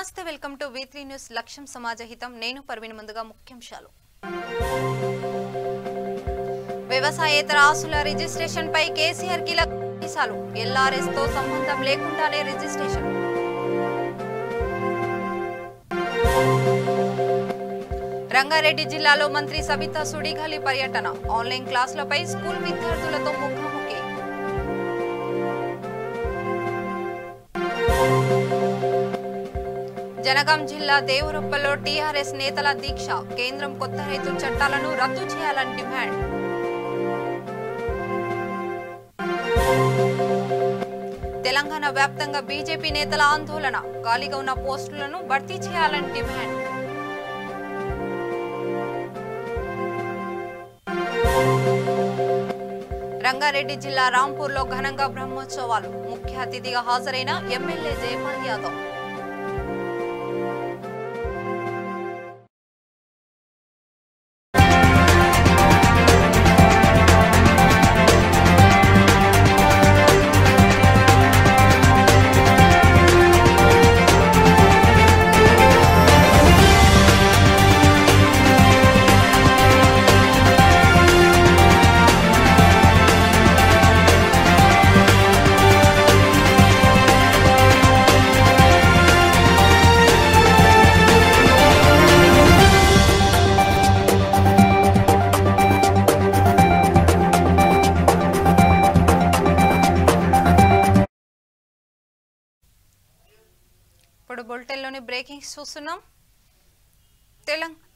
నమస్తే welcome to V3 news లక్ష్యం సమాజహితం నేను పర్వీన్ ముందుగా ముఖ్యాంశాలు వ్యవసాయేతర ఆస్తుల రిజిస్ట్రేషన్ పై కేసీఆర్ కీలక ఆదేశాలు LRS తో సంబంధం లేకుండానే రిజిస్ట్రేషన్ రంగారెడ్డి జిల్లాలో మంత్రి సబితా సుడిగాలి పర్యటన ఆన్లైన్ క్లాసులపై స్కూల్ విద్యార్థులతో ముఖాముఖి జనగాం జిల్లా దేవరొప్పలో టీఆర్ఎస్ నేతల దీక్ష కేంద్రం కొత్త రైతు చట్టాలను రద్దు చేయాలని డిమాండ్ తెలంగాణ వ్యాప్తంగా బీజేపీ నేతల ఆందోళన ఖాళీగా ఉన్న పోస్టులను భర్తీ చేయాలని డిమాండ్ రంగారెడ్డి జిల్లా రాంపూర్లో ఘనంగా బ్రహ్మోత్సవాలు ముఖ్య అతిథిగా హాజరైన ఎమ్మెల్యే జయపాల్ యాదవ్ బులెటిన్లోని బ్రేకింగ్ చూస్తున్నాం.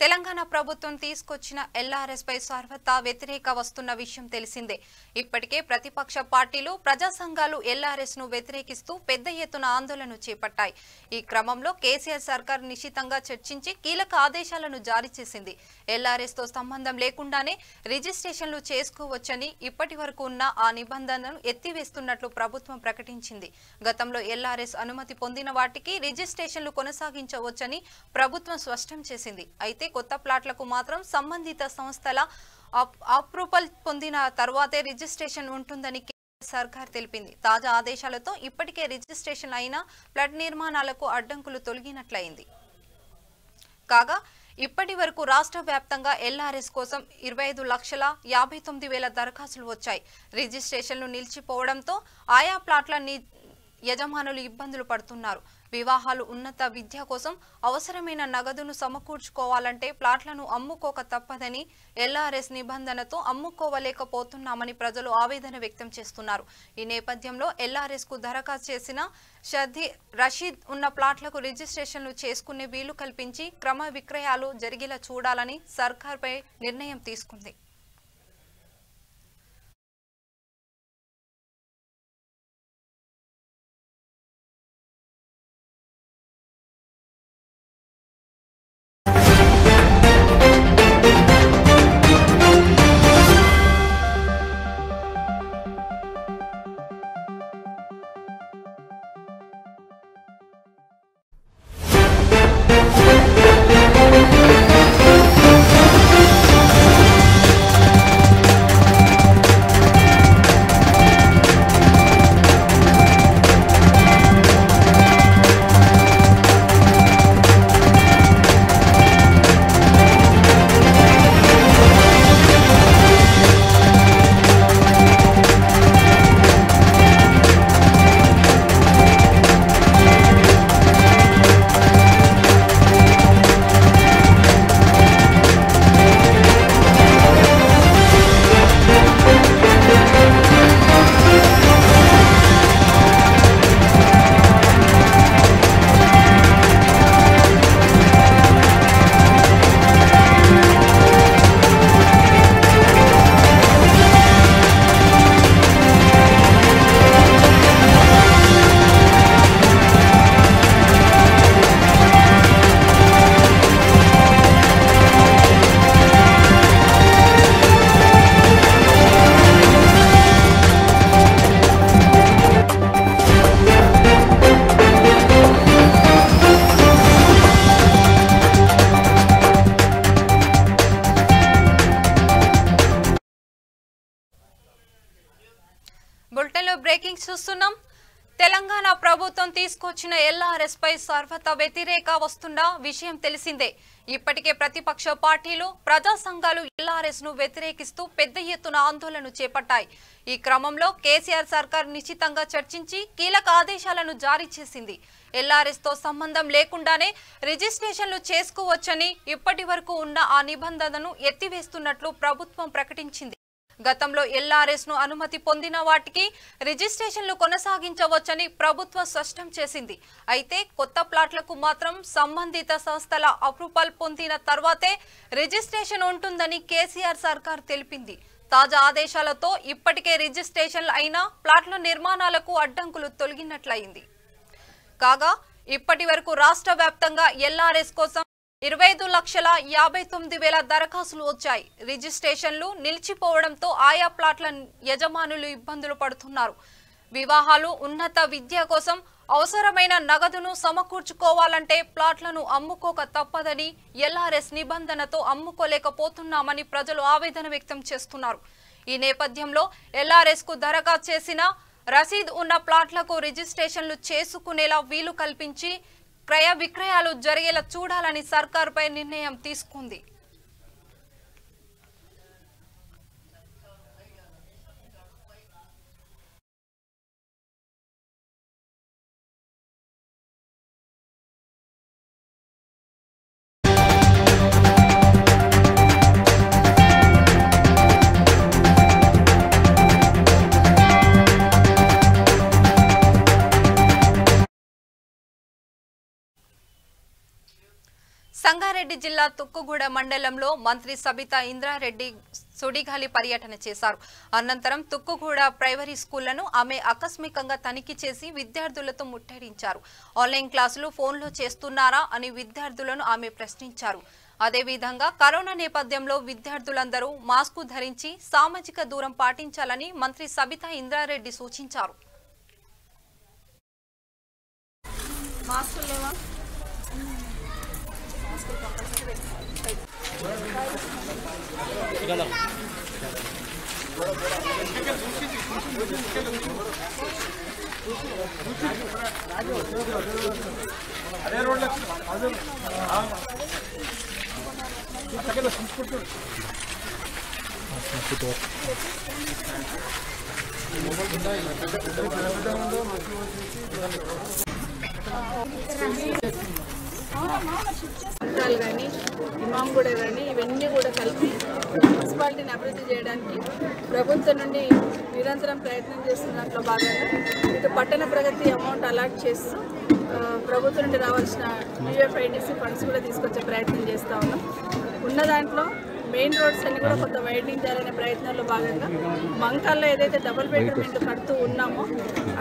తెలంగాణ ప్రభుత్వం తీసుకొచ్చిన LRS పై సర్వత్రా వ్యతిరేక వస్తున్న విషయం తెలిసిందే. ఇప్పటికే ప్రతిపక్ష పార్టీలు ప్రజా సంఘాలు LRS ను వ్యతిరేకిస్తూ పెద్ద ఎత్తున ఆందోళన చేపట్టాయి. ఈ క్రమంలో కేసీఆర్ సర్కార్ నిశితంగా చర్చించి కీలక ఆదేశాలను జారీ చేసింది. LRS తో సంబంధం లేకుండానే రిజిస్ట్రేషన్లు చేసుకోవచ్చని ఇప్పటి వరకు ఉన్న ఆ నిబంధనను ఎత్తివేస్తున్నట్లు ప్రభుత్వం ప్రకటించింది. గతంలో LRS అనుమతి పొందిన వాటికి రిజిస్ట్రేషన్లు కొనసాగించవచ్చని ప్రభుత్వం స్పష్టం చేసింది. అయితే కొత్త ప్లాట్లకు మాత్రం సంబంధిత సంస్థల అప్రూవల్ పొందిన తర్వాతే రిజిస్ట్రేషన్ ఉంటుందని సర్కార్ తెలిపింది. తాజా ఆదేశాలతో ఇప్పటికే రిజిస్ట్రేషన్ అయిన ప్లాట్ నిర్మాణాలకు అడ్డంకులు తొలగినట్లయింది. కాగా ఇప్పటి వరకు రాష్ట్ర వ్యాప్తంగా LRS కోసం 25,59,000 దరఖాస్తులు వచ్చాయి. రిజిస్ట్రేషన్లు నిలిచిపోవడంతో ఆయా ప్లాట్ల యజమానులు ఇబ్బందులు పడుతున్నారు. వివాహాలు ఉన్నత విద్య కోసం అవసరమైన నగదును సమకూర్చుకోవాలంటే ప్లాట్లను అమ్ముకోక తప్పదని LRS నిబంధనతో అమ్ముకోవలేకపోతున్నామని ప్రజలు ఆవేదన వ్యక్తం చేస్తున్నారు. ఈ నేపథ్యంలో LRS కు దరఖాస్తు చేసిన రషీద్ ఉన్న ప్లాట్లకు రిజిస్ట్రేషన్లు చేసుకునే వీలు కల్పించి క్రమ విక్రయాలు జరిగేలా చూడాలని సర్కార్పై నిర్ణయం తీసుకుంది. బ్రేకింగ్ చూస్తున్నాం. తెలంగాణ ప్రభుత్వం తీసుకొచ్చిన ఎల్ఆర్ఎస్ పై సర్వత వ్యతిరేక వస్తున్న విషయం తెలిసిందే. ఇప్పటికే ప్రతిపక్ష పార్టీలు ప్రజా సంఘాలు ఎల్ఆర్ఎస్ ను వ్యతిరేకిస్తూ పెద్ద ఎత్తున ఆందోళన చేపట్టాయి. ఈ క్రమంలో కేసీఆర్ సర్కార్ నిశ్చితంగా చర్చించి కీలక ఆదేశాలను జారీ చేసింది. ఎల్ఆర్ఎస్ తో సంబంధం లేకుండానే రిజిస్ట్రేషన్లు చేసుకోవచ్చని ఇప్పటి వరకు ఉన్న ఆ నిబంధనను ఎత్తివేస్తున్నట్లు ప్రభుత్వం ప్రకటించింది. గతంలో ఎల్ఆర్ఎస్ ను అనుమతి పొందిన వాటికి రిజిస్ట్రేషన్లు కొనసాగించవచ్చని ప్రభుత్వం స్పష్టం చేసింది. అయితే కొత్త ప్లాట్లకు మాత్రం సంబంధిత సంస్థల అప్రూవల్ పొందిన తర్వాతే రిజిస్ట్రేషన్ ఉంటుందని కేసీఆర్ సర్కార్ తెలిపింది. తాజా ఆదేశాలతో ఇప్పటికే రిజిస్ట్రేషన్లు అయిన ప్లాట్ల నిర్మాణాలకు అడ్డంకులు తొలగినట్లయింది. కాగా ఇప్పటి వరకు రాష్ట్ర వ్యాప్తంగా ఎల్ఆర్ఎస్ కోసం 25,59,000 దరఖాస్తులు వచ్చాయి. రిజిస్ట్రేషన్లు నిలిచిపోవడంతో ఆయా ప్లాట్ల యజమానులు ఇబ్బందులు పడుతున్నారు. వివాహాలు, ఉన్నత విద్య కోసం అవసరమైన నగదును సమకూర్చుకోవాలంటే ప్లాట్లను అమ్ముకోక తప్పదని, ఎల్ఆర్ఎస్ నిబంధనతో అమ్ముకోలేకపోతున్నామని ప్రజలు ఆవేదన వ్యక్తం చేస్తున్నారు. ఈ నేపథ్యంలో ఎల్ఆర్ఎస్ కు దరఖాస్తు చేసిన రసీదు ఉన్న ప్లాట్లకు రిజిస్ట్రేషన్లు చేసుకునేలా వీలు కల్పించి క్రయ విక్రయాలు జరిగేలా చూడాలని సర్కారుపై నిర్ణయం తీసుకుంది. సంగారెడ్డి జిల్లా తుక్కుగూడ మండలంలో మంత్రి సబితా ఇంద్రారెడ్డి సుడిగాలి పర్యటన చేశారు. అనంతరం తుక్కుగూడ ప్రైమరీ స్కూళ్లను ఆమె ఆకస్మికంగా తనిఖీ చేసి విద్యార్థులతో ముట్టడించారు. ఆన్లైన్ క్లాసులు ఫోన్లో చేస్తున్నారా అని విద్యార్థులను ఆమె ప్రశ్నించారు. అదేవిధంగా కరోనా నేపథ్యంలో విద్యార్థులందరూ మాస్కు ధరించి సామాజిక దూరం పాటించాలని మంత్రి సబితా ఇంద్రారెడ్డి సూచించారు. కానీ ఇమాంగూడ కానీ ఇవన్నీ కూడా కలిపి మున్సిపాలిటీని అభివృద్ధి చేయడానికి ప్రభుత్వం నుండి నిరంతరం ప్రయత్నం చేస్తున్నట్లో భాగంగా ఇటు పట్టణ ప్రగతి అమౌంట్ అలాట్ చేస్తూ ప్రభుత్వం నుండి రావాల్సిన యూఎఫ్ఐడిసి ఫండ్స్ కూడా తీసుకొచ్చే ప్రయత్నం చేస్తూ ఉన్నాం. ఉన్న దాంట్లో మెయిన్ రోడ్స్ అన్ని కూడా కొంత వైడనింగ్ చేయాలనే ప్రయత్నంలో భాగంగా మంకాల్లో ఏదైతే డబుల్ బెడ్రూమ్ ఇంటి కడుతూ ఉన్నామో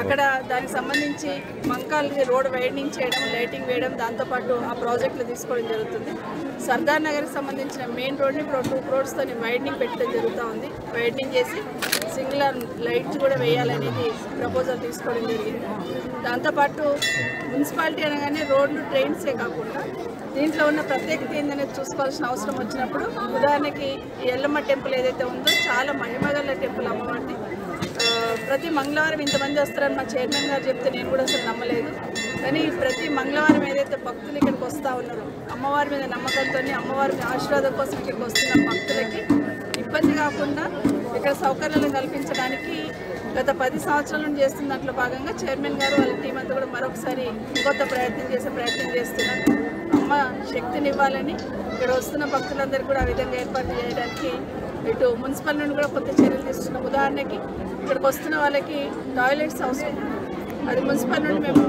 అక్కడ దానికి సంబంధించి మంకాల్కి రోడ్ వైడనింగ్ చేయడం, లైటింగ్ వేయడం, దాంతోపాటు ఆ ప్రాజెక్టులు తీసుకోవడం జరుగుతుంది. సర్దార్ నగర్కి సంబంధించిన మెయిన్ రోడ్ని ఇప్పుడు 2 crores వైడనింగ్ పెట్టడం జరుగుతూ ఉంది. వైడనింగ్ చేసి సింగులర్ లైట్స్ కూడా వేయాలనేది ప్రపోజల్ తీసుకోవడం జరిగింది. దాంతోపాటు మున్సిపాలిటీ అనగానే రోడ్లు, ట్రైన్సే కాకుండా దీంట్లో ఉన్న ప్రత్యేకత ఏందనేది చూసుకోవాల్సిన అవసరం వచ్చినప్పుడు, ఉదాహరణకి ఎల్లమ్మ టెంపుల్ ఏదైతే ఉందో చాలా మహిమగల టెంపుల్ అమ్మవారిది. ప్రతి మంగళవారం ఇంతమంది వస్తారని మా చైర్మన్ గారు చెప్తే నేను కూడా అసలు నమ్మలేదు. కానీ ప్రతి మంగళవారం ఏదైతే భక్తులు ఇక్కడికి వస్తూ ఉన్నారో అమ్మవారి మీద నమ్మకంతో, అమ్మవారి ఆశీర్వాదం కోసం ఇక్కడికి వస్తున్న భక్తులకి ఇబ్బంది కాకుండా ఇక్కడ సౌకర్యాలను కల్పించడానికి గత 10 సంవత్సరాల నుండి చేస్తున్న దాంట్లో భాగంగా చైర్మన్ గారు వాళ్ళ టీం అంతా కూడా మరొకసారి ఇంకొక ప్రయత్నం చేస్తున్నారు. అమ్మ శక్తిని ఇవ్వాలని ఇక్కడ వస్తున్న భక్తులందరికీ కూడా ఆ విధంగా ఏర్పాటు చేయడానికి ఇటు మున్సిపల్ నుండి కూడా కొంత చర్యలు తీసుకున్నాం. ఉదాహరణకి ఇక్కడికి వస్తున్న వాళ్ళకి టాయిలెట్స్ అవసరం, అది మున్సిపల్ నుండి మేము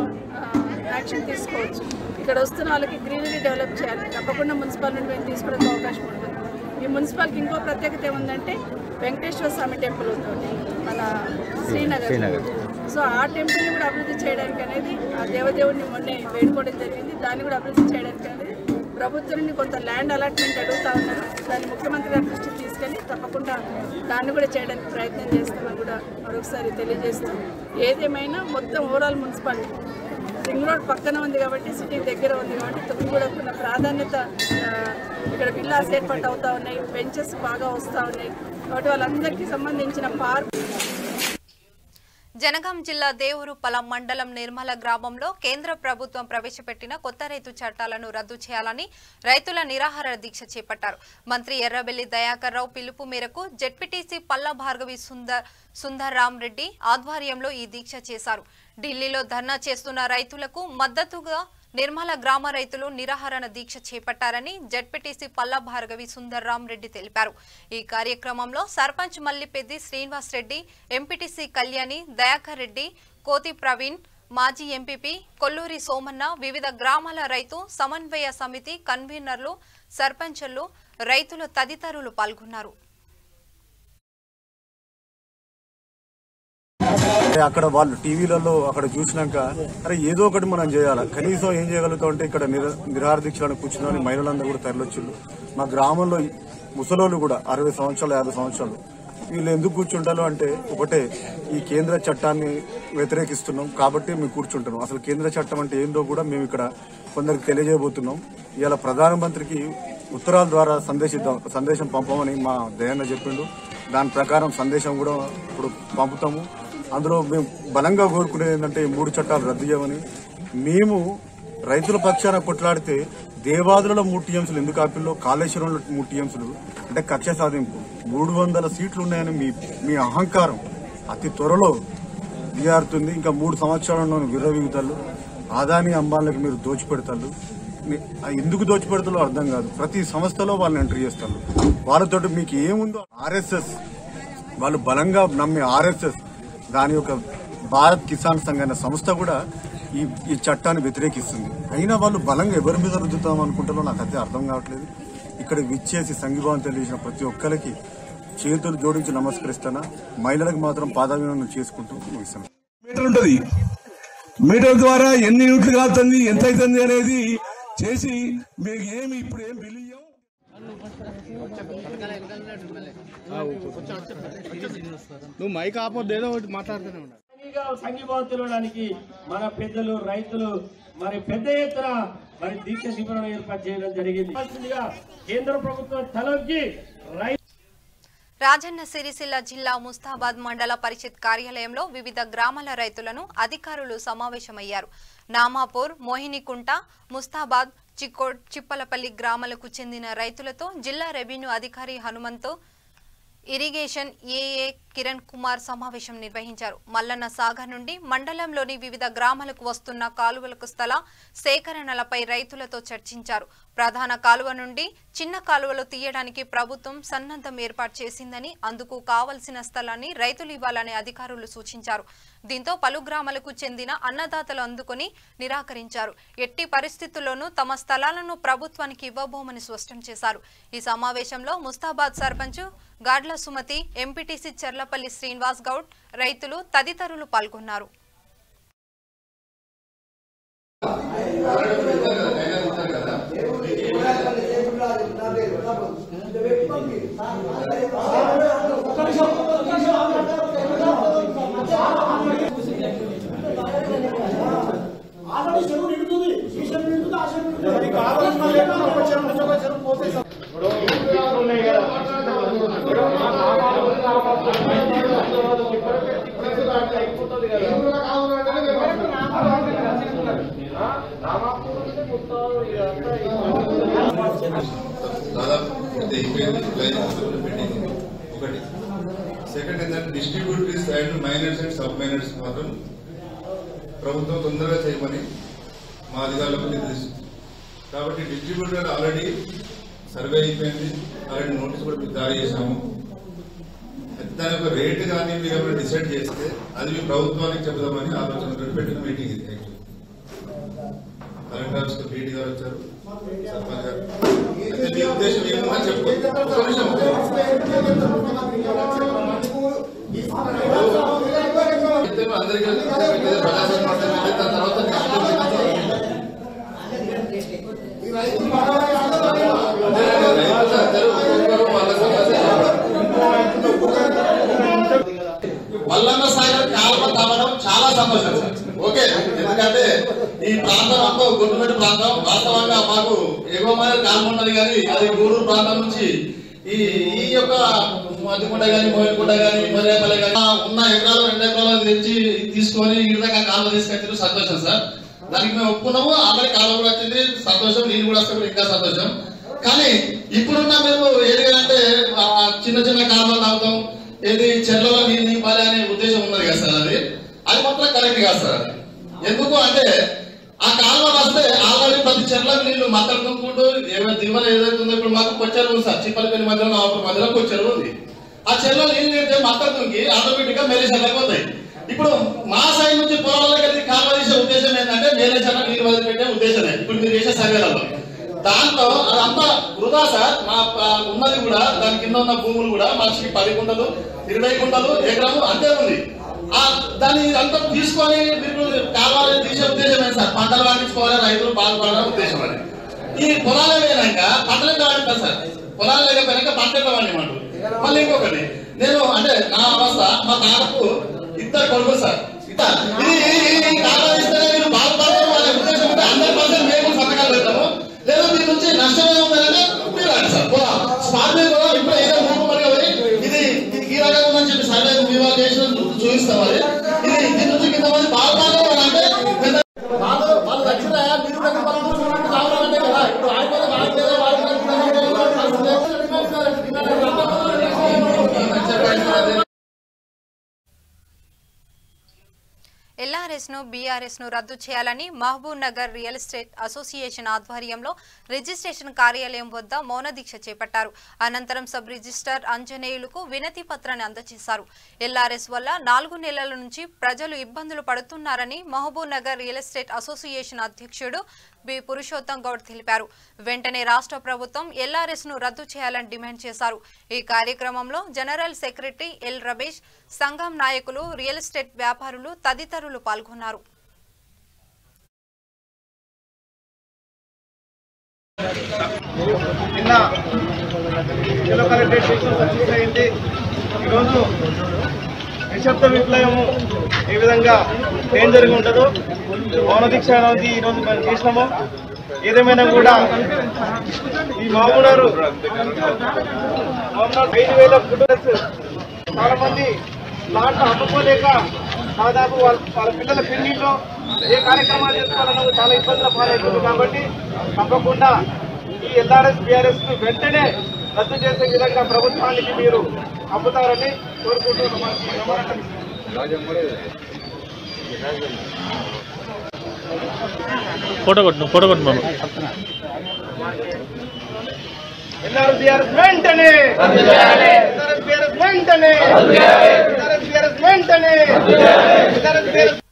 యాక్షన్ తీసుకోవచ్చు. ఇక్కడ వస్తున్న వాళ్ళకి గ్రీనరీ డెవలప్ చేయాలి, తప్పకుండా మున్సిపల్ నుండి మేము తీసుకోవడానికి అవకాశం ఉంటుంది. ఈ మున్సిపాలిటీకి ఇంకో ప్రత్యేకత ఏముందంటే వెంకటేశ్వర స్వామి టెంపుల్ ఉంటుంది మన శ్రీనగర్. సో ఆ టెంపుల్ని కూడా అభివృద్ధి చేయడానికి అనేది ఆ దేవదేవుడిని మొన్నే వేడుకోవడం జరిగింది. దాన్ని కూడా అభివృద్ధి చేయడానికి అనేది ప్రభుత్వం నుండి కొంత ల్యాండ్ అలాట్మెంట్ అడుగుతూ ఉన్నారు. దాన్ని ముఖ్యమంత్రి గారి దృష్టికి తీసుకెళ్ళి తప్పకుండా దాన్ని కూడా చేయడానికి ప్రయత్నం చేస్తామని కూడా మరొకసారి తెలియజేస్తూ, ఏదేమైనా మొత్తం ఓవరాల్ మున్సిపాలిటీ రింగ్ రోడ్ పక్కన ఉంది కాబట్టి, సిటీ దగ్గర ఉంది కాబట్టి తుక్కుగూడకు ఉన్న ప్రాధాన్యత, ఇక్కడ విల్లాస్ ఏర్పాటు అవుతూ ఉన్నాయి, బెంచెస్ బాగా వస్తూ ఉన్నాయి కాబట్టి వాళ్ళందరికీ సంబంధించిన పార్క్ జనగాం జిల్లా దేవరూపల మండలం నిర్మల గ్రామంలో కేంద్ర ప్రభుత్వం ప్రవేశపెట్టిన కొత్త రైతు చట్టాలను రద్దు చేయాలని రైతుల నిరాహార దీక్ష చేపట్టారు. మంత్రి ఎర్రబెల్లి దయాకర్ రావు పిలుపు మేరకు జెడ్పీటీసీ పల్లా భార్గవి సుందర్రామ్ రెడ్డి ఆధ్వర్యంలో ఈ దీక్ష చేశారు. ఢిల్లీలో ధర్నా చేస్తున్న రైతులకు మద్దతుగా నిర్మల గ్రామ రైతులు నిరాహార దీక్ష చేపట్టారని జెడ్పీటీసీ పల్లా భార్గవి సుందర్రామ్ రెడ్డి తెలిపారు. ఈ కార్యక్రమంలో సర్పంచ్ మల్లిపెద్ది శ్రీనివాస్ రెడ్డి, ఎంపీటీసీ కళ్యాణి, దయాకర్ రెడ్డి, కోతి ప్రవీణ్, మాజీ ఎంపీపీ కొల్లూరి సోమన్న, వివిధ గ్రామాల రైతు సమన్వయ సమితి కన్వీనర్లు, సర్పంచులు, రైతులు తదితరులు పాల్గొన్నారు. అక్కడ వాళ్ళు టీవీలలో అక్కడ చూసినాక అరే ఏదో ఒకటి మనం చేయాలి, కనీసం ఏం చేయగలుగుతాం అంటే ఇక్కడ నిరాహార దీక్షలను కూర్చుని మహిళలందరూ కూడా తరలివచ్చిండ్రు. మా గ్రామంలో ముసలోళ్ళు కూడా 60 సంవత్సరాలు 50 సంవత్సరాలు వీళ్ళు ఎందుకు కూర్చుంటారు అంటే ఒకటే, ఈ కేంద్ర చట్టాన్ని వ్యతిరేకిస్తున్నాం కాబట్టి మేము కూర్చుంటున్నాం. అసలు కేంద్ర చట్టం అంటే ఏందో కూడా మేము ఇక్కడ కొందరికి తెలియజేయబోతున్నాం. ఇవాళ ప్రధానమంత్రికి ఉత్తరాల ద్వారా సందేశం పంపమని మా దయన్న చెప్పిండు. దాని ప్రకారం సందేశం కూడా ఇప్పుడు పంపుతాము. అందులో మేము బలంగా కోరుకునేది ఏంటంటే ఈ 3 చట్టాలు రద్దు చేయమని. మేము రైతుల పక్షాన కొట్లాడితే దేవాదులలో 3 టీఎంసీలు ఎందుకు ఆపిల్లో, కాళేశ్వరంలో 3 టీఎంసీలు అంటే కక్ష సాధింపు. 300 సీట్లు ఉన్నాయని మీ అహంకారం అతి త్వరలో విజారుతుంది. ఇంకా 3 సంవత్సరాల్లో విర్రవీగుతారు. ఆదాని అంబాలకు మీరు దోచిపెడతారు. ఎందుకు దోచిపెడతారో అర్థం కాదు. ప్రతి సంస్థలో వాళ్ళని ఎంట్రీ చేస్తారు. వాళ్ళతో మీకు ఏముందో ఆర్ఎస్ఎస్ వాళ్ళు బలంగా నమ్మే ఆర్ఎస్ఎస్ దాని యొక్క భారత్ కిసాన్ సంఘ్ అనే సంస్థ కూడా ఈ చట్టాన్ని వ్యతిరేకిస్తుంది. అయినా వాళ్ళు బలంగా ఎవరి మీద రుద్దుతాం అనుకుంటారో నాకు అయితే అర్థం కావట్లేదు. ఇక్కడ విచ్చేసి సంఘీభావం తెలియజేసిన ప్రతి ఒక్కరికి చేతులు జోడించి నమస్కరిస్తానా. మహిళలకు మాత్రం పాదాభివందనం చేసుకుంటూ ముగిస్తాను. మీటర్ ఉంటుంది, మీటర్ ద్వారా ఎన్ని యూనిట్లు కాలుతుంది, ఎంత అవుతుంది అనేది చేసి మీకు ఏమి ఇప్పుడు ఏం బిల్లు నువ్వు మైక్ ఆపొద్దు, ఏదో ఒకటి మాట్లాడుతూనే ఉన్నావు. సంఘీభావం తెలవడానికి మన పెద్దలు రైతులు మరి పెద్ద ఎత్తున మరి దీక్ష శిబిరం ఏర్పాటు చేయడం జరిగింది. కేంద్ర ప్రభుత్వం తలొగ్గి రాజన్న సిరిసిల్ల జిల్లా ముస్తాబాద్ మండల పరిషత్ కార్యాలయంలో వివిధ గ్రామాల రైతులను అధికారులు సమావేశమయ్యారు. నామాపూర్, మోహినికుంట, ముస్తాబాద్, చిక్కోడ్, చిప్పలపల్లి గ్రామాలకు చెందిన రైతులతో జిల్లా రెవెన్యూ అధికారి హనుమంతు, ఇరిగేషన్ ఏఏ కిరణ్ కుమార్ సమావేశం నిర్వహించారు. మల్లన్న సాగర్ నుండి మండలంలోని వివిధ గ్రామాలకు వస్తున్న కాలువలకు స్థల సేకరణలపై రైతులతో చర్చించారు. ప్రధాన కాలువ నుండి చిన్న కాలువలు తీయడానికి ప్రభుత్వం సన్నద్ధం ఏర్పాటు చేసిందని, అందుకు కావలసిన స్థలాన్ని రైతులు ఇవ్వాలని అధికారులు సూచించారు. దీంతో పలు గ్రామాలకు చెందిన అన్నదాతలు అందుకుని నిరాకరించారు. ఎట్టి పరిస్థితుల్లోనూ తమ స్థలాలను ప్రభుత్వానికి ఇవ్వబోమని స్పష్టం చేశారు. ఈ సమావేశంలో ముస్తాబాద్ సర్పంచ్ గాడ్ల సుమతి, ఎంపీటీసీ చర్లపల్లి శ్రీనివాస్ గౌడ్, రైతులు తదితరులు పాల్గొన్నారు. ఒకటి సెకండ్ ఏంటంటే distributaries and minors and sub minors మాత్రం ప్రభుత్వం తొందరగా చేయమని మా అధికారులకు నిర్దేశించింది. కాబట్టి డిస్ట్రిబ్యూటర్ ఆల్రెడీ సర్వే అయిపోయింది, ఆల్రెడీ నోటీస్ కూడా మీకు జారీ చేశాము. దాని యొక్క రేటు కానీ మీరు ఏమైనా డిసైడ్ చేస్తే అది మీ ప్రభుత్వానికి చెబుదామని ఆలోచన పెట్టిన మీటింగ్ ఇది. కలెక్టర్ ఆఫీస్ పీటీ గారు వచ్చారు, సర్పంచ్ గారు. అయితే మీ ఉద్దేశం ఏమన్నా చెప్పుకోండి. అందరికీ తర్వాత మల్లన్న సాగర్ కాలువ తవ్వడం చాలా సంతోషం సార్. ఓకే, ఎందుకంటే ఈ ప్రాంతం అంతా గుర్తుపెట్టు ప్రాంతం. వాస్తవంగా మాకు ఎగువ మీద కాలువ ఉన్నది కానీ అది గూడూరు ప్రాంతం నుంచి ఈ యొక్క మధ్యకుంట కానీ మోయికుంట కానీ మర్యాపల్లి కానీ ఉన్న ఎకరాలు 2 ఎకరాలు తెచ్చి తీసుకొని ఈ విధంగా కాలువ తీసుకొచ్చారు. సంతోషం సార్, దానికి మేము ఒప్పుకున్నాము. ఆల్రెడీ కాలువ కూడా వచ్చింది, సంతోషం. నీళ్ళు కూడా వస్తే ఇంకా సంతోషం. కానీ ఇప్పుడున్న మేము ఏదిగంటే చిన్న చిన్న కాలువలు తాగుతాం, ఏది చెర్లలో నీళ్ళు నింపాలి అనే ఉద్దేశం ఉన్నది కదా సార్. అది మాత్రం కరెక్ట్ కాదు సార్. ఎందుకు అంటే ఆ కాలువ వస్తే ఆల్రెడీ ప్రతి చెర్లకు నీళ్లు మత్తలు తుంపుకుంటూ దిగుమల ఏదైతే ఉందో, ఇప్పుడు మాకు కొచ్చెరువు ఉంది సార్, చిప్పలపల్లి మధ్యలో నవాపూర్ మధ్యలో కొచ్చెరువు ఉంది. ఆ చెర్లో నీళ్లు నిండితే మత్తలు తుంకి ఆటోమేటిక్ గా మేలే చెర్లకు పోతాయి. ఇప్పుడు మా సైడ్ నుంచి పొలాలకు వెళ్ళి కాలువ తీసే ఉద్దేశం ఏంటంటే మేలే చెర్లకు నీళ్ళు వదిలిపెట్టే ఉద్దేశమే ఇప్పుడు మీరు చేసే సర్వేలలో. దాంట్లో అదంతా వృధా సార్. మా ఉన్నది కూడా దాని కింద ఉన్న భూములు కూడా మనిషికి 10 గుంటలు 20 గుంటలు ఎకరము అంతే ఉంది. దాన్ని అంతా తీసుకొని మీరు కావాలని తీసే ఉద్దేశం ఏంటి సార్? పంటలు పండించుకోవాలి, రైతులు బాగుపడాలని ఉద్దేశం అది. ఈ పొలాలు వేయనాక పంటలు ఎంత పండిస్తారు సార్? పొలాలు లేకపోయినాక పంట ఎంత పండిమంటు. మళ్ళీ ఇంకొకటి, నేను అంటే నా అవస్థ, మా తాతకు 2 కొడుకులు సార్. ఇది కాలం ఇస్తే మీరు బాగుపడతారు అనే ఉద్దేశం ఉంటే 100% మేము సంతకాలు పెడతాము. లేదు దీని నుంచి నష్టమే ఉందంటే మీరు రండి సార్. స్పాట్ మీద కూడా ఇప్పుడు ఏదో మూకుమరిగా పోయి ఇది ఈ రకంగా ఉందని చెప్పి సర్వే వివాహ చేసిన చూపిస్తాం. అది ఇది దీని నుంచి ఇంతమంది బాగుపడాలి అంటే వాళ్ళు దక్షిణ మీరు కావాలంటే కదా ఇప్పుడు ఆడిపోతే ఎల్ఆర్ఎస్ ను బీఆర్ఎస్ ను రద్దు చేయాలని Mahabubnagar real estate association ఆధ్వర్యంలో రిజిస్ట్రేషన్ కార్యాలయం వద్ద మౌన దీక్ష చేపట్టారు. అనంతరం సబ్ రిజిస్ట్రార్ అంజనేయులకు వినతి పత్రాన్ని అందజేశారు. ఎల్ఆర్ఎస్ వల్ల 4 నెలల నుంచి ప్రజలు ఇబ్బందులు పడుతున్నారని Mahabubnagar real estate association అధ్యక్షుడు బి పురుషోత్తం గౌడ్ తెలిపారు. వెంటనే రాష్ట్ర ప్రభుత్వం ఎల్ఆర్ఎస్ ను రద్దు చేయాలని డిమాండ్ చేశారు. ఈ కార్యక్రమంలో జనరల్ సెక్రటరీ ఎల్ రమేష్, సంఘం నాయకులు, రియల్ ఎస్టేట్ వ్యాపారులు తదితరులు పాల్గొన్నారు. ఈరోజు నిశ్శబ్ద విప్లవము ఏ విధంగా డేంజర్గా ఉంటుందో మౌన దీక్ష అనేది ఈరోజు మేము చేసినాము. ఏదేమైనా కూడా ఈ మామూలు 5,000 కుటుంబాలు చాలా మంది ప్లాట్లు అమ్ముకోలేక దాదాపు వాళ్ళ పిల్లల పెళ్లిలో ఏ కార్యక్రమాలు చేసుకోవాలన్నది చాలా ఇబ్బందుల పాలవుతుంది. కాబట్టి తప్పకుండా ఈ ఎల్ఆర్ఎస్ బీఆర్ఎస్ ను వెంటనే రద్దు చేసే విధంగా ప్రభుత్వానికి మీరు అమ్ముతారని కోరుకుంటున్నాం. ఫోటో కొట్టు బాబు. ఎల్ఆర్ఎస్ బీఆర్ఎస్ వెంటనే, ఎల్ఆర్ఎస్ బీఆర్ఎస్ వెంటనే, ఎల్ఆర్ఎస్ బీఆర్ఎస్ వెంటనే, ఎల్ఆర్ఎస్ బీఆర్ఎస్.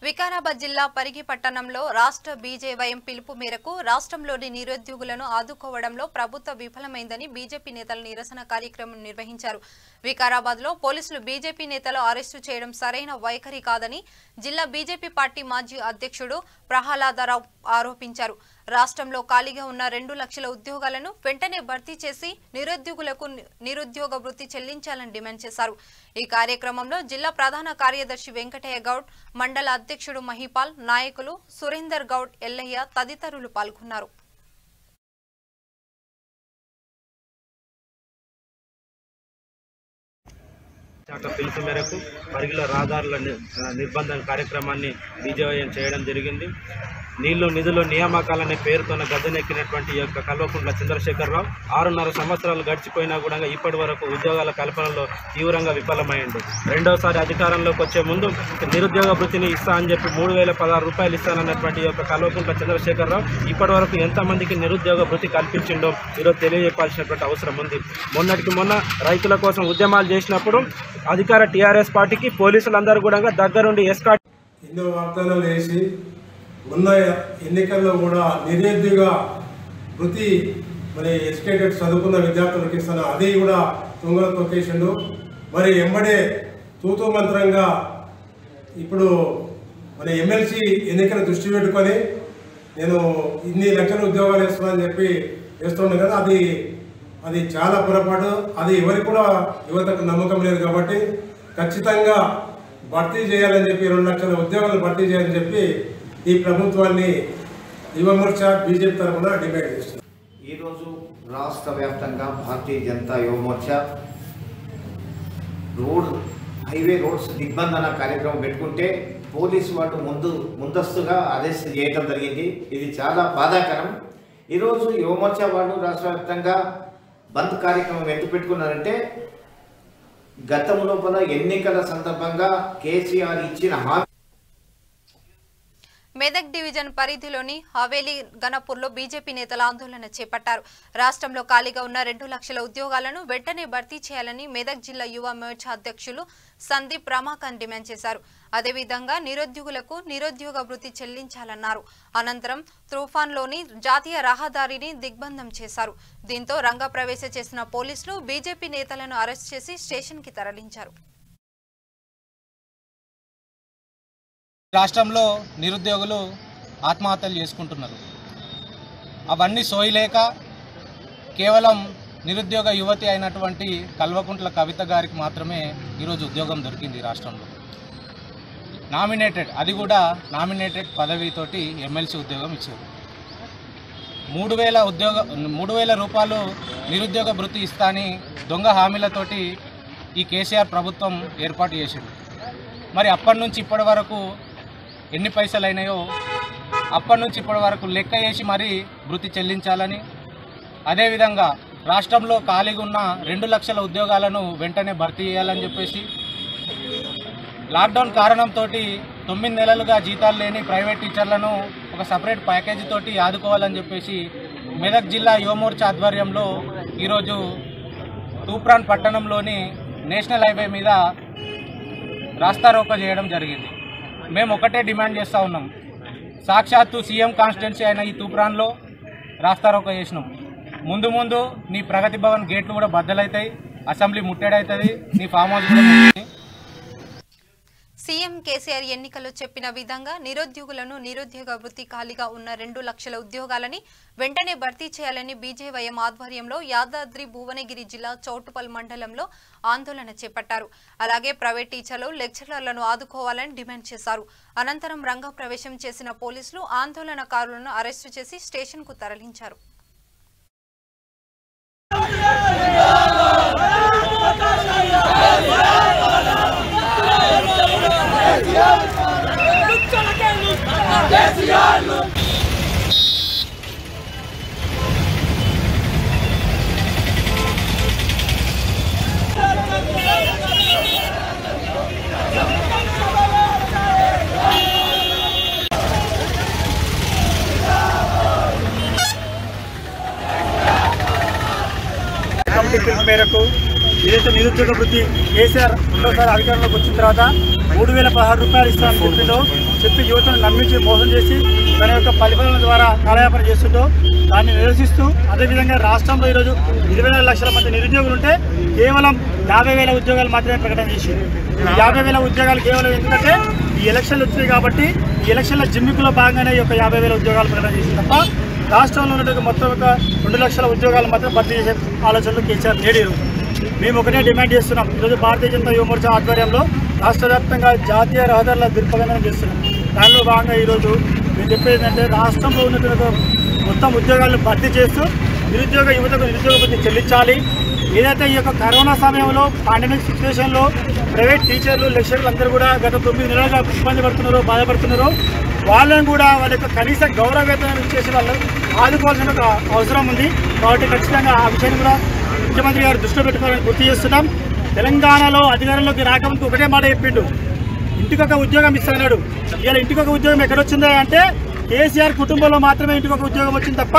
వికారాబాద్ జిల్లా పరిగి పట్టణంలో రాష్ట్ర బీజేవైఎం పిలుపు మేరకు రాష్ట్రంలోని నిరుద్యోగులను ఆదుకోవడంలో ప్రభుత్వం విఫలమైందని బీజేపీ నేతలు నిరసన కార్యక్రమం నిర్వహించారు. వికారాబాద్ లో పోలీసులు బీజేపీ నేతలు అరెస్టు చేయడం సరైన వైఖరి కాదని జిల్లా బీజేపీ పార్టీ మాజీ అధ్యక్షుడు ప్రహ్లాదరావు ఆరోపించారు. రాష్ట్రంలో ఖాళీగా ఉన్న 2 లక్షల ఉద్యోగాలను వెంటనే భర్తీ చేసి నిరుద్యోగులకు నిరుద్యోగ వృత్తి చెల్లించాలని డిమాండ్ చేశారు. ఈ కార్యక్రమంలో జిల్లా ప్రధాన కార్యదర్శి వెంకటయ్య గౌడ్, మండల అధ్యక్షుడు మహిపాల్, నాయకులు సురేందర్ గౌడ్, ఎల్లయ్య తదితరులు పాల్గొన్నారు. శాఖ పిలుపు మేరకు పరిగిలో రహదారుల నిర్బంధం కార్యక్రమాన్ని బీజేవైఎం చేయడం జరిగింది. నీళ్లు నిధులు నియామకాలనే పేరుతోన గద్దెనెక్కినటువంటి యొక్క కల్వకుంట్ల చంద్రశేఖరరావు 6.5 సంవత్సరాలు గడిచిపోయినా కూడా ఇప్పటి వరకు ఉద్యోగాల కల్పనలో తీవ్రంగా విఫలమైంది. రెండోసారి అధికారంలోకి వచ్చే ముందు నిరుద్యోగ వృత్తిని ఇస్తా అని చెప్పి 3,016 రూపాయలు ఇస్తానన్నటువంటి యొక్క కల్వకుంట్ల చంద్రశేఖరరావు ఇప్పటి వరకు ఎంతమందికి నిరుద్యోగ వృత్తి కల్పించిండో ఈరోజు తెలియజెప్పాల్సినటువంటి అవసరం ఉంది. మొన్నటికి మొన్న రైతుల కోసం ఉద్యమాలు చేసినప్పుడు అధికార టీఆర్ఎస్ పార్టీకి పోలీసులందరూ కూడా దగ్గరుండి ఎస్కాట్ ఎన్నో వాగ్దానాలు వేసి ఉన్న ఎన్నికల్లో కూడా నిరుద్యోగ వృత్తి మరి ఎడ్యుకేటెడ్ చదువుకున్న విద్యార్థులకు ఇస్తాను, అది కూడా తుంగలో తొక్కేసిండు. మరి ఎంబడే తూతూ మంత్రంగా ఇప్పుడు మన ఎమ్మెల్సీ ఎన్నికల దృష్టి పెట్టుకొని నేను ఇన్ని లక్షల ఉద్యోగాలు ఇస్తున్నానని చెప్పి వేస్తుండే కదా, అది చాలా పొరపాటు. అది ఎవరికి కూడా యువతకు నమ్మకం లేదు. కాబట్టి ఖచ్చితంగా భర్తీ చేయాలని చెప్పి 2 లక్షల ఉద్యోగాలు భర్తీ చేయాలని చెప్పి ఈ ప్రభుత్వాన్ని యువ మోర్చా బీజేపీ తరఫున డిమాండ్ చేస్తుంది. ఈరోజు రాష్ట్ర వ్యాప్తంగా భారతీయ జనతా యువ మోర్చా హైవే రోడ్స్ దిగ్బంధన కార్యక్రమం పెట్టుకుంటే పోలీసు వాళ్ళు ముందస్తుగా అరెస్ట్ చేయడం జరిగింది. ఇది చాలా బాధాకరం. ఈరోజు యువ మోర్చా వాళ్ళు రాష్ట్ర వ్యాప్తంగా బంద్ కార్యక్రమం ఎందుకు పెట్టుకున్నారంటే గతం లోపల ఎన్నికల సందర్భంగా కేసీఆర్ ఇచ్చిన హామీ. మెదక్ డివిజన్ పరిధిలోని హవేలీ గణపూర్లో బీజేపీ నేతలు ఆందోళన చేపట్టారు. రాష్ట్రంలో ఖాళీగా ఉన్న 2 లక్షల ఉద్యోగాలను వెంటనే భర్తీ చేయాలని మెదక్ జిల్లా యువ మోర్చా అధ్యక్షులు సందీప్ రమాకాంత్ డిమాండ్ చేశారు. అదేవిధంగా నిరుద్యోగులకు నిరుద్యోగ భృతి చెల్లించాలన్నారు. అనంతరం తుఫాన్లోని జాతీయ రహదారిని దిగ్బంధం చేశారు. దీంతో రంగప్రవేశ చేసిన పోలీసులు బీజేపీ నేతలను అరెస్ట్ చేసి స్టేషన్కి తరలించారు. రాష్ట్రంలో నిరుద్యోగులు ఆత్మహత్యలు చేసుకుంటున్నారు. అవన్నీ సోయలేక కేవలం నిరుద్యోగ యువతి అయినటువంటి కల్వకుంట్ల కవిత గారికి మాత్రమే ఈరోజు ఉద్యోగం దొరికింది. రాష్ట్రంలో అది కూడా నామినేటెడ్ పదవితోటి ఎమ్మెల్సీ ఉద్యోగం ఇచ్చారు. 3,000 రూపాయలు నిరుద్యోగ భృతి ఇస్తా అని దొంగ హామీలతోటి ఈ కేసీఆర్ ప్రభుత్వం ఏర్పాటు చేసింది. మరి అప్పటి నుంచి ఇప్పటి వరకు ఎన్ని పైసలు అయినాయో అప్పటి నుంచి ఇప్పటి వరకు లెక్క చేసి మరీ భృతి చెల్లించాలని, అదేవిధంగా రాష్ట్రంలో ఖాళీగా ఉన్న 2 లక్షల ఉద్యోగాలను వెంటనే భర్తీ చేయాలని చెప్పేసి, లాక్డౌన్ కారణంతో 9 నెలలుగా జీతాలు లేని ప్రైవేట్ టీచర్లను ఒక సపరేట్ ప్యాకేజీ తోటి ఆదుకోవాలని చెప్పేసి మెదక్ జిల్లా యువ మోర్చా ఆధ్వర్యంలో ఈరోజు తూప్రాన్ పట్టణంలోని నేషనల్ హైవే మీద రాస్తారోకో చేయడం జరిగింది. మేము ఒకటే డిమాండ్ చేస్తూ ఉన్నాం. సాక్షాత్తు సీఎం కాన్స్టిట్యున్సీ అయిన ఈ తూప్రాన్లో రాస్తారోకో చేసినాం. ముందు నీ ప్రగతి భవన్ గేట్లు కూడా బద్దలవుతాయి, అసెంబ్లీ ముట్టడవుతుంది, నీ ఫామ్ హౌస్ కూడా. సీఎం కేసీఆర్ ఎన్నికల్లో చెప్పిన విధంగా నిరుద్యోగులను నిరుద్యోగ వృత్తి ఖాళీగా ఉన్న 2 లక్షల ఉద్యోగాలని వెంటనే భర్తీ చేయాలని బీజేవైఎం ఆధ్వర్యంలో యాదాద్రి భువనగిరి జిల్లా చౌటుపల్ మండలంలో ఆందోళన చేపట్టారు. అలాగే ప్రైవేట్ టీచర్లు లెక్చరర్లను ఆదుకోవాలని డిమాండ్ చేశారు. అనంతరం రంగప్రవేశం చేసిన పోలీసులు ఆందోళనకారులను అరెస్టు చేసి స్టేషన్కు తరలించారు. మేరకు ఏదైతే నిరుద్యోగ వృత్తి కేసీఆర్ రెండోసారి అధికారంలోకి వచ్చిన తర్వాత 3,016 రూపాయలు ఇస్తామని చెప్పి యువతను నమ్మించి మోసం చేసి తన యొక్క పరిపాలన ద్వారా కాలయాపన చేస్తుంటో దాన్ని నిరసిస్తూ, అదేవిధంగా రాష్ట్రంలో ఈరోజు 24 లక్షల మంది నిరుద్యోగులు ఉంటే కేవలం 50,000 ఉద్యోగాలు మాత్రమే ప్రకటన చేసింది. 50,000 ఉద్యోగాలు కేవలం ఎందుకంటే ఈ ఎలక్షన్లు వచ్చినాయి కాబట్టి ఈ ఎలక్షన్ల జిమ్మికులో భాగంగానే ఈ యొక్క 50,000 ఉద్యోగాలు ప్రకటన చేసింది తప్ప రాష్ట్రంలో ఉన్నటువంటి మొత్తం ఒక 2 లక్షల ఉద్యోగాలు మాత్రం భర్తీ చేసే ఆలోచనలు కేసీఆర్ లేడు. మేము ఒకటే డిమాండ్ చేస్తున్నాం. ఈరోజు భారతీయ జనతా యువ మోర్చా ఆధ్వర్యంలో రాష్ట్ర వ్యాప్తంగా జాతీయ రహదారుల దిగ్బంధనం చేస్తున్నాం. దానిలో భాగంగా ఈరోజు మేము చెప్పేది ఏంటంటే రాష్ట్రంలో ఉన్నటువంటి మొత్తం ఉద్యోగాలను భర్తీ చేస్తూ నిరుద్యోగ యువతకు నిరుద్యోగ భృతి చెల్లించాలి. ఏదైతే ఈ యొక్క కరోనా సమయంలో పాండమిక్ సిచ్యువేషన్లో ప్రైవేట్ టీచర్లు లెక్చరర్లు అందరూ కూడా గత 9 నెలలుగా ఇబ్బంది పడుతున్నారో బాధపడుతున్నారో వాళ్ళని కూడా వాళ్ళ యొక్క కనీస గౌరవ వేతనం ఇచ్చేసి వాళ్ళు ఆదుకోవాల్సిన ఒక అవసరం ఉంది. కాబట్టి ఖచ్చితంగా ఆ విషయాన్ని కూడా ముఖ్యమంత్రి గారు దృష్టిలో పెట్టుకోవాలని గుర్తు చేస్తున్నాం. తెలంగాణలో అధికారంలోకి రాకముందు ఒకటే మాట చెప్పిండు, ఇంటికొక ఉద్యోగం ఇస్తాడు. ఇవాళ ఇంటికొక ఉద్యోగం ఎక్కడొచ్చిందో అంటే కేసీఆర్ కుటుంబంలో మాత్రమే ఇంటికొక ఉద్యోగం వచ్చింది తప్ప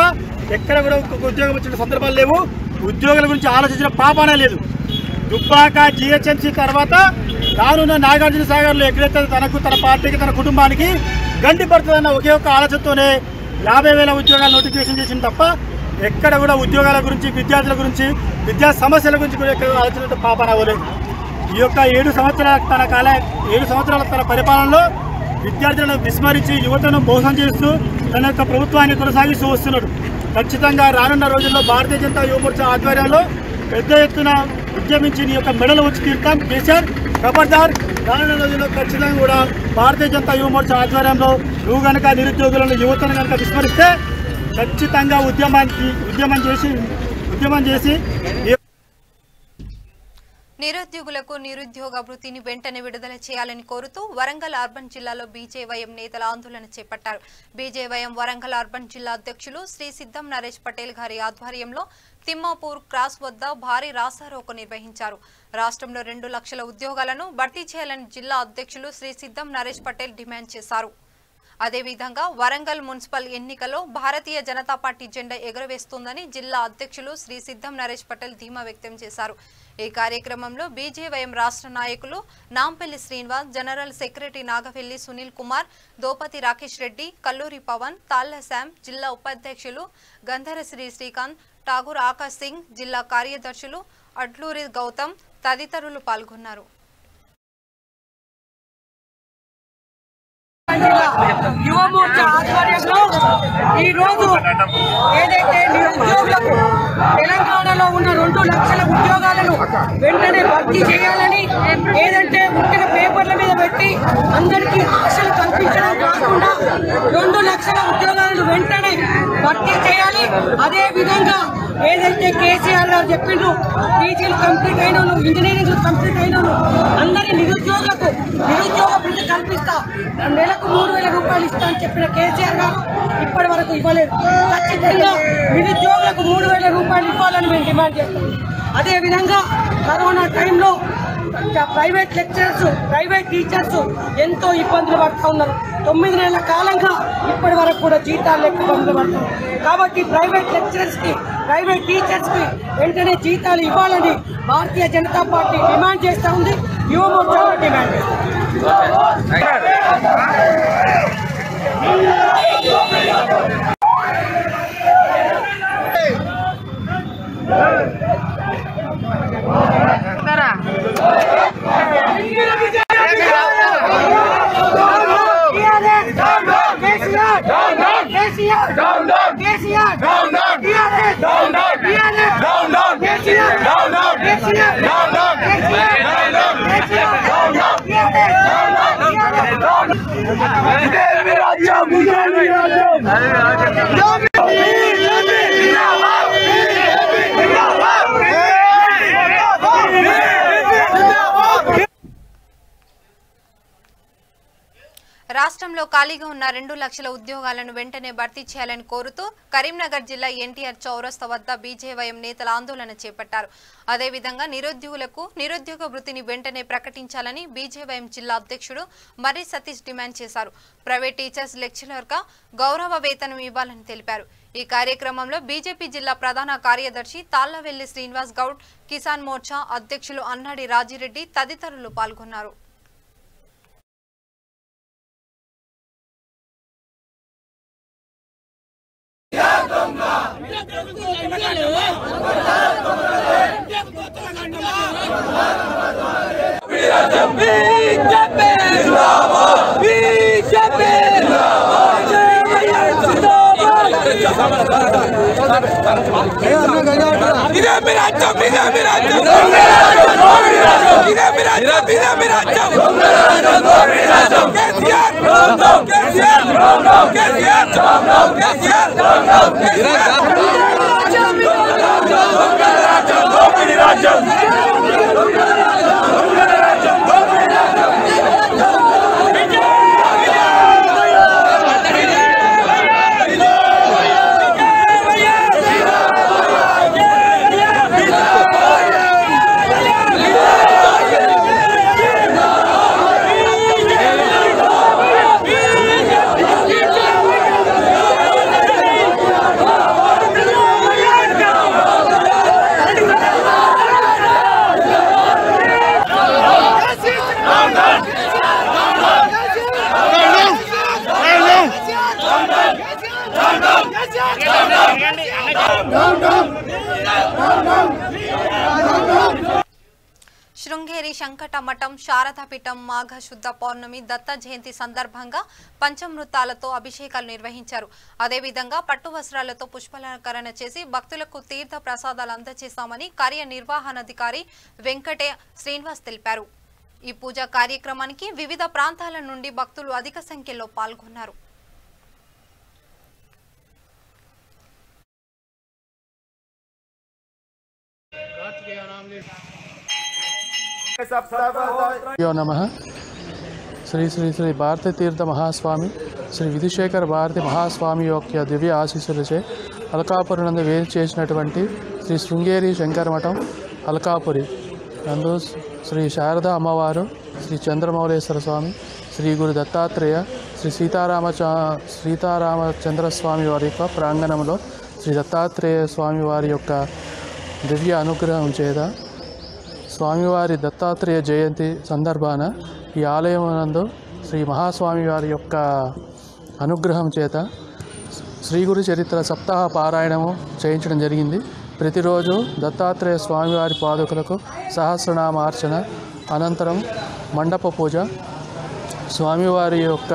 ఎక్కడ కూడా ఒక్కొక్క ఉద్యోగం వచ్చిన సందర్భాలు లేవు. ఉద్యోగుల గురించి ఆలోచించిన పాపానే లేదు. దుబ్బాక జిహెచ్ఎంసీ తర్వాత రానున్న నాగార్జున సాగర్లో ఎక్కడైతే తనకు తన పార్టీకి తన కుటుంబానికి గండి పడుతుందన్న ఒకే ఒక్క ఆలోచనతోనే 50,000 ఉద్యోగాలు నోటిఫికేషన్ చేసింది తప్ప ఎక్కడ కూడా ఉద్యోగాల గురించి విద్యార్థుల గురించి విద్యా సమస్యల గురించి కూడా ఎక్కడ ఆలోచన పాపన అవ్వలేదు. ఈ యొక్క 7 సంవత్సరాల తన పరిపాలనలో విద్యార్థులను విస్మరించి యువతను మోసం చేస్తూ తన యొక్క ప్రభుత్వాన్ని కొనసాగిస్తూ వస్తున్నాడు. ఖచ్చితంగా రానున్న రోజుల్లో భారతీయ జనతా యువ మోర్చా ఆధ్వర్యంలో పెద్ద ఎత్తున ఉద్యమించి నీ యొక్క మెడలు వచ్చి తీరుతాం. కేసీఆర్ ఖబర్దార్, రానున్న రోజుల్లో ఖచ్చితంగా కూడా భారతీయ జనతా యువ మోర్చా ఆధ్వర్యంలో నువ్వు కనుక నిరుద్యోగులను యువతను కనుక విస్మరిస్తే ఖచ్చితంగా ఉద్యమం చేసి నిరుద్యోగులకు నిరుద్యోగ వృత్తిని వెంటనే విడుదల చేయాలని కోరుతూ వరంగల్ అర్బన్ జిల్లాలో బీజేవైఎం నేతల ఆందోళన చేపట్టారు. బీజేవైఎం వరంగల్ అర్బన్ జిల్లా అధ్యక్షులు శ్రీ సిద్ధం నరేష్ పటేల్ గారి ఆధ్వర్యంలో తిమ్మాపూర్ క్రాస్ వద్ద భారీ రాస్తారోకో నిర్వహించారు. రాష్ట్రంలో 2 లక్షల ఉద్యోగాలను భర్తీ చేయాలని జిల్లా అధ్యక్షులు శ్రీ సిద్ధం నరేష్ పటేల్ డిమాండ్ చేశారు. అదేవిధంగా వరంగల్ మున్సిపల్ ఎన్నికల్లో భారతీయ జనతా పార్టీ జెండా ఎగురవేస్తుందని జిల్లా అధ్యక్షులు శ్రీ సిద్ధం నరేష్ పటేల్ ధీమా వ్యక్తం చేశారు. ఈ కార్యక్రమంలో బీజేవైఎం రాష్ట్ర నాయకులు నాంపల్లి శ్రీనివాస్, జనరల్ సెక్రటరీ నాగవెల్లి సునీల్ కుమార్, దోపతి రాకేష్ రెడ్డి, కల్లూరి పవన్, తాళ్ల శామ్, జిల్లా ఉపాధ్యక్షులు గంధరశ్రీ శ్రీకాంత్, ఠాగూర్ ఆకాశ్ సింగ్, జిల్లా కార్యదర్శులు అడ్లూరి గౌతమ్ తదితరులు పాల్గొన్నారు. యువ మోర్చా ఆధ్వర్యంలో ఈ రోజు ఏదైతే నిరుద్యోగులకు తెలంగాణలో ఉన్న 2 లక్షల ఉద్యోగాలను వెంటనే భర్తీ చేయాలని, ఏదంటే ముఖ్యంగా పేపర్ల మీద పెట్టి అందరికీ ఆశలు కల్పించడం కాకుండా 2 లక్షల ఉద్యోగాలను వెంటనే భర్తీ చేయాలి. అదే విధంగా ఏదైతే కేసీఆర్ గారు చెప్పిండ్రు, పీజీలు కంప్లీట్ అయిన ఇంజనీరింగ్ కంప్లీట్ అయిన అందరి నిరుద్యోగులకు నిరుద్యోగ వృత్తి కల్పిస్తా, నెలకు 3,000 రూపాయలు ఇస్తా అని చెప్పిన కేసీఆర్ గారు ఇప్పటి వరకు ఇవ్వలేదు. ఖచ్చితంగా నిరుద్యోగులకు 3,000 రూపాయలు ఇవ్వాలని మేము డిమాండ్ చేస్తాం. అదేవిధంగా కరోనా టైంలో ప్రైవేట్ లెక్చరర్స్, ప్రైవేట్ టీచర్స్ ఎంతో ఇబ్బందులు పడుతూ ఉన్నారు. 9 నెలల కాలంగా ఇప్పటి వరకు కూడా జీతాలు లెక్క ఇబ్బందులు పడుతున్నారు. కాబట్టి ప్రైవేట్ లెక్చరర్స్ కి, ప్రైవేట్ టీచర్స్ కి వెంటనే జీతాలు ఇవ్వాలని భారతీయ జనతా పార్టీ డిమాండ్ చేస్తూ ఉంది. యువ మోర్చా డిమాండ్ చేస్తుంది. రాష్ట్రంలో ఖాళీగా ఉన్న 2 లక్షల ఉద్యోగాలను వెంటనే భర్తీ చేయాలని కోరుతూ కరీంనగర్ జిల్లా ఎన్టీఆర్ చౌరస్తా వద్ద బీజేవైఎం నేతల ఆందోళన చేపట్టారు. అదేవిధంగా నిరుద్యోగులకు నిరుద్యోగ వృత్తిని వెంటనే ప్రకటించాలని బీజేవైఎం జిల్లా అధ్యక్షుడు మర్రి సతీష్ డిమాండ్ చేశారు. ప్రైవేట్ టీచర్స్ లెక్చరర్గా గౌరవ వేతనం ఇవ్వాలని తెలిపారు. ఈ కార్యక్రమంలో బీజేపీ జిల్లా ప్రధాన కార్యదర్శి తాళ్లవెల్లి శ్రీనివాస్ గౌడ్, కిసాన్ మోర్చా అధ్యక్షులు అన్నాడి రాజిరెడ్డి తదితరులు పాల్గొన్నారు. శృంగేరి శంకట మఠం శారదాపీఠం మాఘ శుద్ధ పౌర్ణమి దత్త జయంతి సందర్భంగా పంచమృతాలతో అభిషేకాలు నిర్వహించారు. అదేవిధంగా పట్టు వస్త్రాలతో పుష్పాలంకరణ చేసి భక్తులకు తీర్థ ప్రసాదాలు అందజేశామని కార్యనిర్వహణాధికారి వెంకటే శ్రీనివాస్ తెలిపారు. ఈ పూజా కార్యక్రమానికి వివిధ ప్రాంతాల నుండి భక్తులు అధిక సంఖ్యలో పాల్గొన్నారు. यो नमः శ్రీ శ్రీ శ్రీ భారతీ తీర్థ మహాస్వామి శ్రీ విధుశేఖర భారతి మహాస్వామి యొక్క దివ్య ఆశీస్సులచే అల్కాపురి నందు వేరు చేసినటువంటి శ్రీ శృంగేరి శంకర మఠం అల్కాపురి నందు శ్రీ శారదా అమ్మవారు, శ్రీ చంద్రమౌళేశ్వర స్వామి, శ్రీ గురు దత్తాత్రేయ, శ్రీ సీతారామచంద్రస్వామి వారి యొక్క ప్రాంగణంలో శ్రీ దత్తాత్రేయ స్వామి వారి యొక్క దివ్య అనుగ్రహం చేత స్వామివారి దత్తాత్రేయ జయంతి సందర్భాన ఈ ఆలయం నందు శ్రీ మహాస్వామి వారి యొక్క అనుగ్రహం చేత శ్రీ గురు చరిత్ర సప్తాహ పారాయణము చేయించడం జరిగింది. ప్రతిరోజు దత్తాత్రేయ స్వామివారి పాదుకలకు సహస్రనామార్చన, అనంతరం మండప పూజ, స్వామివారి యొక్క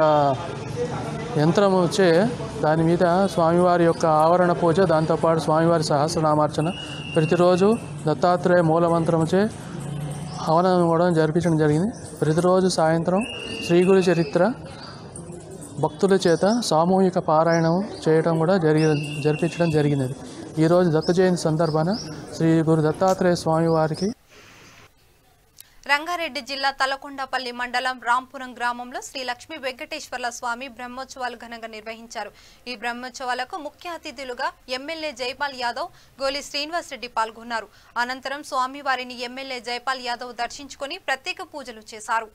యంత్రము చే దాని మీద స్వామివారి యొక్క ఆవరణ పూజ, దాంతోపాటు స్వామివారి సహస్రనామార్చన, ప్రతిరోజు దత్తాత్రేయ మూలమంత్రముచే హవనం ఇవ్వడం జరిపించడం జరిగింది. ప్రతిరోజు సాయంత్రం శ్రీ గురు చరిత్ర భక్తుల చేత సామూహిక పారాయణం చేయడం కూడా జరిపించడం జరిగినది. ఈరోజు దత్త జయంతి సందర్భాన శ్రీ గురు దత్తాత్రేయ స్వామి వారికి రంగారెడ్డి జిల్లా తలకొండపల్లి మండలం రాంపురం గ్రామంలో శ్రీ లక్ష్మీ వెంకటేశ్వర్ల స్వామి బ్రహ్మోత్సవాలు ఘనంగా నిర్వహించారు. ఈ బ్రహ్మోత్సవాలకు ముఖ్య అతిథులుగా ఎమ్మెల్యే జైపాల్ యాదవ్, గోలి శ్రీనివాస్ రెడ్డి పాల్గొన్నారు. అనంతరం స్వామివారిని ఎమ్మెల్యే జైపాల్ యాదవ్ దర్శించుకుని ప్రత్యేక పూజలు చేశారు.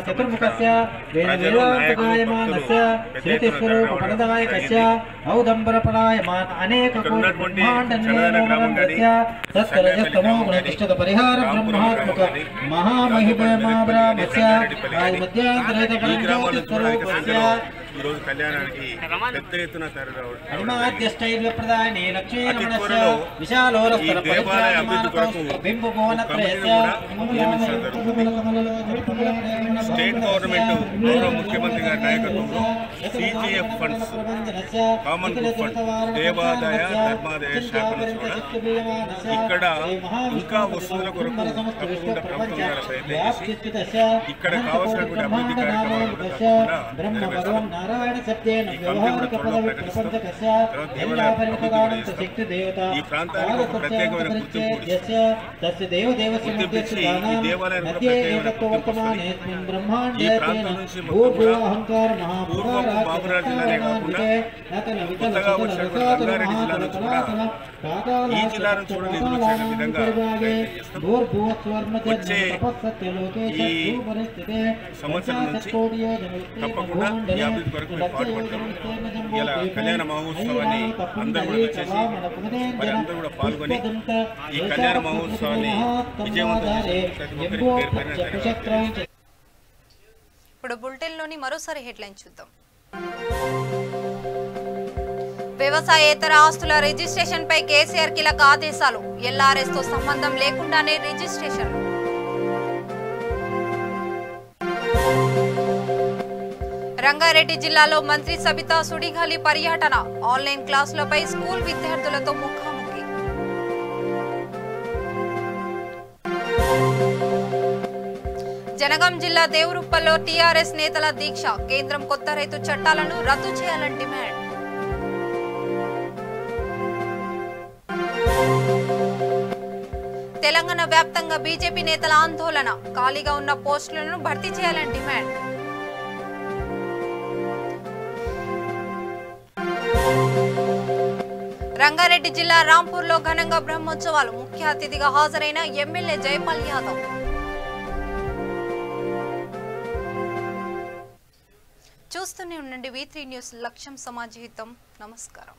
चतुर्मुखस्य वेदवेदान्तगायमानस्य श्रुतिस्वरूपपरदायकस्य औदम्बरपलायमान अनेककोटिब्रह्माण्डन्यस्य तत्करजस्तमो गुणतिष्ठतपरिहार ब्रह्मात्मक महामहिमब्राह्मस्य आदिमध्यान्तरहितपरज्योतिस्वरूपस्य ఈరోజు కళ్యాణానికి పెద్ద ఎత్తున స్టేట్ గవర్నమెంట్ గౌరవ ముఖ్యమంత్రి గారి నాయకత్వంలో CGF funds, common good fund, దేవాదాయ ధర్మాదాయ శాఖను కూడా ఇక్కడ ఇంకా వస్తువుల కొరకు తప్పకుండా ప్రభుత్వం ద్వారా ప్రయత్నం చేసి ఇక్కడ కావాల్సినటువంటి అభివృద్ధి కార్యక్రమాలు కూడా తప్పకుండా నెరవేర్చడం ఈ ప్రాంతానికి ఒక ప్రత్యేకమైన గుర్తింపు ఇచ్చి ఈ దేవాలయానికి కూడా ప్రత్యేకమైన గుర్తింపు వస్తుంది. ఈ ప్రాంతం నుంచి పూర్వం బాబురాజ్ జిల్లానే కాకుండా కొత్తగా వచ్చినటువంటి రంగారెడ్డి జిల్లా నుంచి కూడా ఈ జిల్లా నుంచి కూడా నిధులు వచ్చే విధంగా వచ్చే ఈ సంవత్సరం నుంచి తప్పకుండా ఈ అభివృద్ధి కొరకు మేము పాటుపడతాము. ఇలా కళ్యాణ మహోత్సవాన్ని అందరూ కూడా వచ్చేసి మరి అందరూ కూడా పాల్గొని ఈ కళ్యాణ మహోత్సవాన్ని విజయవంతం చేసి ప్రతి ఒక్కరికి పేరు పైన ధన్యవాదాలు. ఇప్పుడు బులెటిన్లోని మరోసారి హెడ్లైన్ చూద్దాం. వ్యవసాయేతర ఆస్తుల రిజిస్ట్రేషన్ పై కేసీఆర్ కీలక ఆదేశాలు. LRS తో సంబంధం లేకుండానే రిజిస్ట్రేషన్. రంగారెడ్డి జిల్లాలో మంత్రి సబితా సుడిగాలి పర్యటన. ఆన్లైన్ క్లాసులపై స్కూల్ విద్యార్థులతో ముఖాముఖి. జనగాం జిల్లా దేవరుప్పల్లో TRS నేతల దీక్ష. కేంద్రం కొత్త రైతు చట్టాలను రద్దు చేయాలని డిమాండ్. తెలంగాణ వ్యాప్తంగా బీజేపీ నేతల ఆందోళన. ఖాళీగా ఉన్న పోస్టులను భర్తీ చేయాలని డిమాండ్. రంగారెడ్డి జిల్లా రాంపూర్లో ఘనంగా బ్రహ్మోత్సవాలు. ముఖ్య అతిథిగా హాజరైన ఎమ్మెల్యే జైపాల్ యాదవ్. చూస్తూనే ఉండండి V3 న్యూస్. లక్ష్యం సమాజ హితం. నమస్కారం.